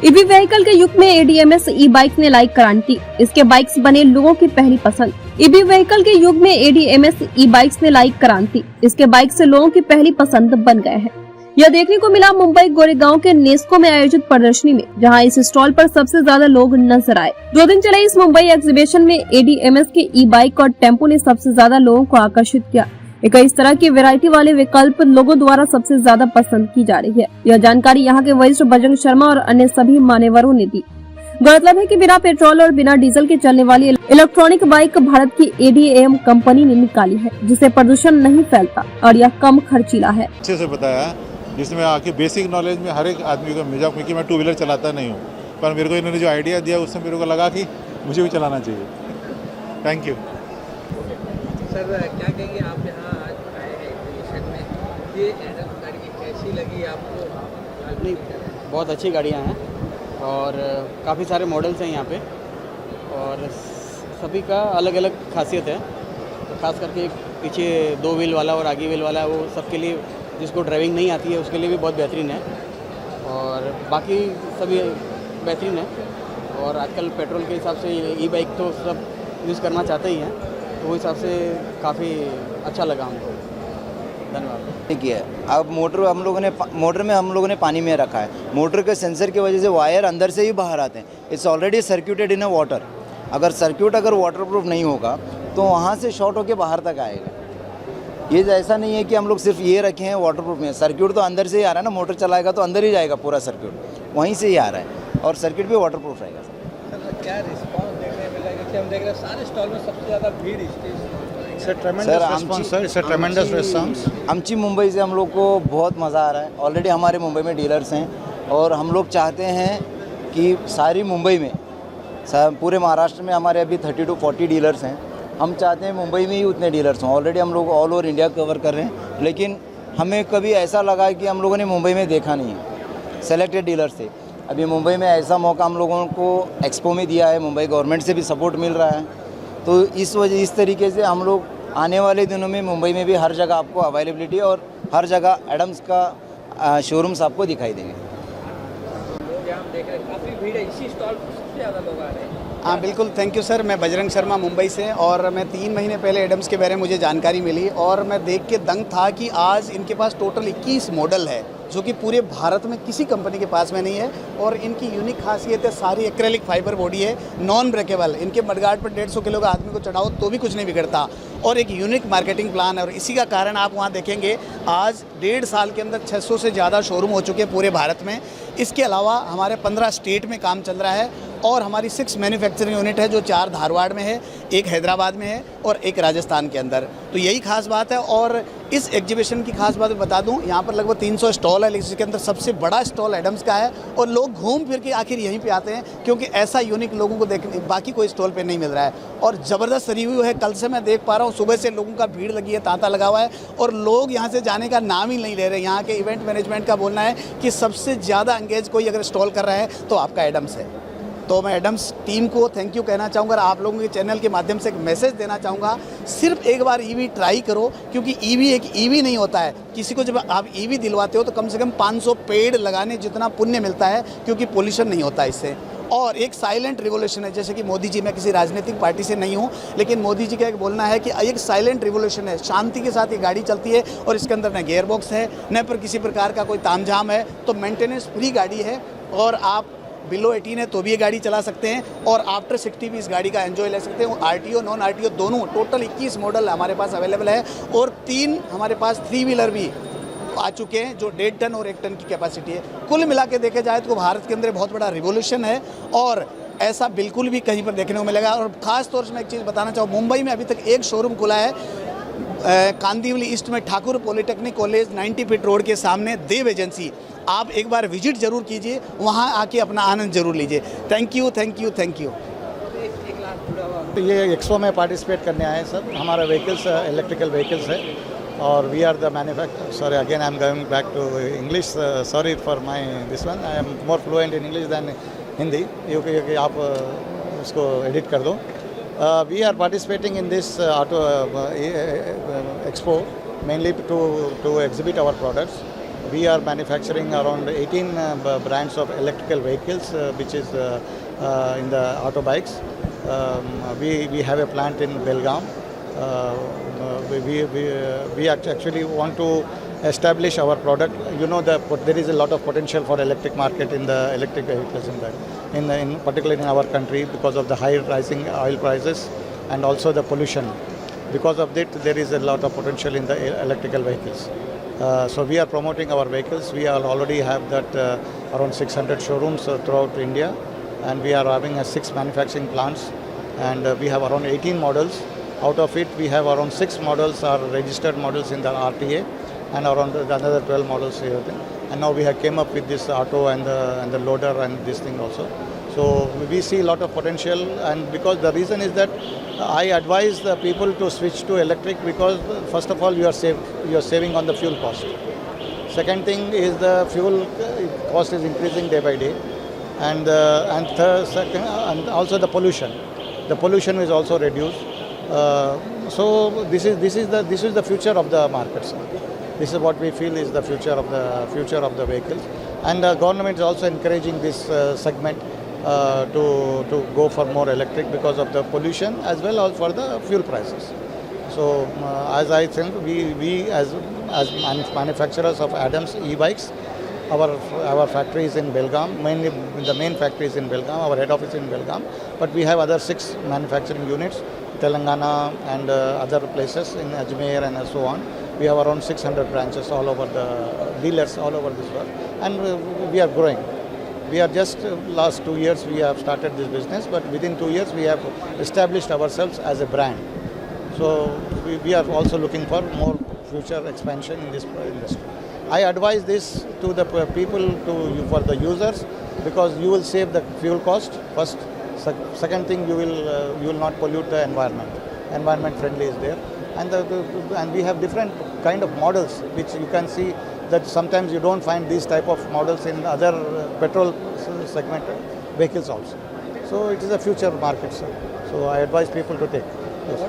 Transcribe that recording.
EV vehicle के युग में एडीएमएस ई बाइक ने लाई क्रांति। इसके बाइक्स बने लोगों की पहली पसंद। ईवी व्हीकल के युग में एडीएमएस ई बाइक्स ने लाई क्रांति। इसके बाइक से लोगों की पहली पसंद बन गए हैं। यह देखने को मिला मुंबई गोरेगांव के नेस्को में आयोजित प्रदर्शनी में, जहां इस स्टॉल पर सबसे ज्यादा लोग नजर आए। 2 दिन चले इस मुंबई एग्जीबिशन में एडीएमएस के ई बाइक और टेम्पो ने सबसे ज्यादा लोगों को आकर्षित किया। इस तरह की वैरायटी वाले विकल्प लोगों द्वारा सबसे ज्यादा पसंद की जा रही है। यह जानकारी यहाँ के वरिष्ठ बजरंग शर्मा और अन्य सभी मान्यवरों ने दी। गौरतलब है कि बिना पेट्रोल और बिना डीजल के चलने वाली इलेक्ट्रॉनिक बाइक भारत की एडीएम कंपनी ने निकाली है, जिससे प्रदूषण नहीं फैलता और यह कम खर्चीला है। अच्छे से बताया, जिसमें आके बेसिक नॉलेज में हर एक आदमी को मिल जाए, क्योंकि मैं 2 व्हीलर चलाता नहीं हूँ, पर मेरे को इन्होंने जो आइडिया दिया उससे मेरे को लगा कि मुझे भी चलाना चाहिए। Thank you sir. क्या कहेंगे आप यहाँ आज आए हैं एग्जीबिशन में, ये एडम गाड़ी कैसी लगी आपको? नहीं, बहुत अच्छी गाड़ियाँ हैं और काफ़ी सारे मॉडल्स हैं यहाँ पे और सभी का अलग अलग खासियत है। तो खास करके पीछे 2 व्हील वाला और आगे व्हील वाला, वो सबके लिए, जिसको ड्राइविंग नहीं आती है उसके लिए भी बहुत बेहतरीन है और बाकी सभी बेहतरीन है। और आजकल पेट्रोल के हिसाब से ई बाइक तो सब यूज़ करना चाहते ही हैं, तो वो हिसाब से काफ़ी अच्छा लगा हमको। धन्यवाद। किया है। अब मोटर में हम लोगों ने पानी में रखा है। मोटर के सेंसर की वजह से वायर अंदर से ही बाहर आते हैं। It's already circuited in a water. अगर वाटरप्रूफ नहीं होगा तो वहाँ से शॉर्ट होकर बाहर तक आएगा। ये ऐसा नहीं है कि हम लोग सिर्फ ये रखे हैं वाटरप्रूफ में। सर्क्यूट तो अंदर से ही आ रहा है ना, मोटर चलाएगा तो अंदर ही जाएगा, पूरा सर्क्यूट वहीं से ही आ रहा है और सर्क्यूट भी वाटरप्रूफ रहेगा। क्या रिस्पॉन्स देखने मिला है? क्योंकि हम देख रहे हैं सारे स्टॉल में सबसे ज़्यादा भीड़ आमची मुंबई से हम लोग को बहुत मज़ा आ रहा है। ऑलरेडी हमारे मुंबई में डीलर्स हैं और हम लोग चाहते हैं कि सारी मुंबई में, पूरे महाराष्ट्र में हमारे अभी 30 to 40 डीलर्स हैं। हम चाहते हैं मुंबई में ही उतने डीलर्स हों। ऑलरेडी हम लोग ऑल ओवर इंडिया कवर कर रहे हैं, लेकिन हमें कभी ऐसा लगा कि हम लोगों ने मुंबई में देखा नहीं है। सेलेक्टेड डीलर्स थे। अभी मुंबई में ऐसा मौका हम लोगों को एक्सपो में दिया है, मुंबई गवर्नमेंट से भी सपोर्ट मिल रहा है। तो इस तरीके से हम लोग आने वाले दिनों में मुंबई में भी हर जगह आपको अवेलेबिलिटी और हर जगह एडम्स का शोरूम्स आपको दिखाई देंगे। हम देख रहे हैं काफ़ी भीड़ है, इसी स्टॉल पर सबसे ज़्यादा लोग आ रहे हैं। हाँ बिल्कुल, थैंक यू सर। मैं बजरंग शर्मा मुंबई से, और मैं 3 महीने पहले एडम्स के बारे में मुझे जानकारी मिली और मैं देख के दंग था कि आज इनके पास टोटल 21 मॉडल है, जो कि पूरे भारत में किसी कंपनी के पास में नहीं है। और इनकी यूनिक खासियत है, सारी एक्रेलिक फाइबर बॉडी है, नॉन ब्रेकेबल। इनके मडगार्ड पर 150 किलो का आदमी को चढ़ाओ तो भी कुछ नहीं बिगड़ता, और एक यूनिक मार्केटिंग प्लान है। और इसी का कारण आप वहाँ देखेंगे आज 1.5 साल के अंदर 600 से ज़्यादा शोरूम हो चुके हैं पूरे भारत में। इसके अलावा हमारे 15 स्टेट में काम चल रहा है और हमारी 6 मैन्युफैक्चरिंग यूनिट है, जो 4 धारवाड़ में है, 1 हैदराबाद में है और 1 राजस्थान के अंदर। तो यही खास बात है। और इस एग्जीबिशन की खास बात बता दूं, यहाँ पर लगभग 300 स्टॉल है, लेकिन इसके अंदर सबसे बड़ा स्टॉल एडम्स का है और लोग घूम फिर के आखिर यहीं पे आते हैं, क्योंकि ऐसा यूनिक लोगों को देखने बाकी कोई स्टॉल पे नहीं मिल रहा है। और ज़बरदस्त रिव्यू है, कल से मैं देख पा रहा हूँ, सुबह से लोगों का भीड़ लगी है, तांता लगा हुआ है और लोग यहाँ से जाने का नाम ही नहीं ले रहे। यहाँ के इवेंट मैनेजमेंट का बोलना है कि सबसे ज़्यादा एंगेज कोई अगर स्टॉल कर रहा है तो आपका एडम्स है। तो मैं एडम्स टीम को थैंक यू कहना चाहूँगा और आप लोगों के चैनल के माध्यम से एक मैसेज देना चाहूँगा, सिर्फ एक बार ईवी ट्राई करो, क्योंकि ईवी एक ईवी नहीं होता है। किसी को जब आप ईवी दिलवाते हो तो कम से कम 500 पेड़ लगाने जितना पुण्य मिलता है, क्योंकि पोल्यूशन नहीं होता इससे। और एक साइलेंट रिवोल्यूशन है, जैसे कि मोदी जी, मैं किसी राजनीतिक पार्टी से नहीं हूँ, लेकिन मोदी जी का एक बोलना है कि एक साइलेंट रिवोल्यूशन है, शांति के साथ ये गाड़ी चलती है और इसके अंदर न गियर बॉक्स है, न पर किसी प्रकार का कोई तामझाम है। तो मेंटेनेंस फ्री गाड़ी है और आप बिलो 18 है तो भी ये गाड़ी चला सकते हैं और आफ्टर 60 भी इस गाड़ी का एंजॉय ले सकते हैं। आरटीओ नॉन आरटीओ दोनों, टोटल 21 मॉडल हमारे पास अवेलेबल है और 3 हमारे पास 3 व्हीलर भी आ चुके हैं, जो 1.5 टन और 1 टन की कैपेसिटी है। कुल मिला के देखे जाए तो भारत के अंदर बहुत बड़ा रिवोल्यूशन है और ऐसा बिल्कुल भी कहीं पर देखने को मिलेगा। और ख़ास तौर से मैं एक चीज़ बताना चाहूँ, मुंबई में अभी तक एक शोरूम खुला है कांदिवली ईस्ट में, Thakur polytechnic college 90 feet road के सामने, देव एजेंसी। आप एक बार विजिट जरूर कीजिए, वहाँ आके अपना आनंद जरूर लीजिए। Thank you thank you thank you. ये एक्सपो में पार्टिसिपेट करने आए हैं सर। हमारा व्हीकल्स इलेक्ट्रिकल व्हीकल्स है और we are the manufacture. Sorry again I am going back to English, sorry for my this one, I am more fluent in English than Hindi, क्योंकि आप उसको एडिट कर दो। We are participating in this auto expo mainly to exhibit our products. We are manufacturing around 18 brands of electrical vehicles, which is in the auto bikes. We have a plant in Belgaum. We actually want to establish our product. You know, there is a lot of potential for electric market in the electric vehicles in particularly in our country because of the high rising oil prices and also the pollution. Because of that, there is a lot of potential in the electrical vehicles. So we are promoting our vehicles. We already have that around 600 showrooms throughout India, and we are having 6 manufacturing plants, and we have around 18 models. Out of it, we have around 6 models are registered models in the RTA, and around another 12 models here. And now we have came up with this auto and the loader and this thing also. So we see a lot of potential, and because the reason is that I advise the people to switch to electric because first of all you are saving on the fuel cost. Second thing is the fuel cost is increasing day by day, and second, and also the pollution. The pollution is also reduced. So this is the future of the market, sir. This is what we feel is the future of the vehicles, and the government is also encouraging this segment to go for more electric because of the pollution as well as for the fuel prices. So as I think we as manufacturers of Adams e-bikes, our factory is in Belgaum, mainly the main factory is in Belgaum, our head office in Belgaum, but we have other 6 manufacturing units, Telangana and other places in Ajmer and so on. We have around 600 branches all over the dealers all over this world, and we are growing. We are just last 2 years we have started this business, but within 2 years we have established ourselves as a brand. So we are also looking for more future expansion in this industry. I advise this to the people, for the users, because you will save the fuel cost first. Second thing, you will not pollute the environment. Environment friendly is there, and we have different kind of models which you can see that sometimes you don't find these type of models in other petrol segment vehicles also. So it is a future market, sir. So I advise people to take. Yes.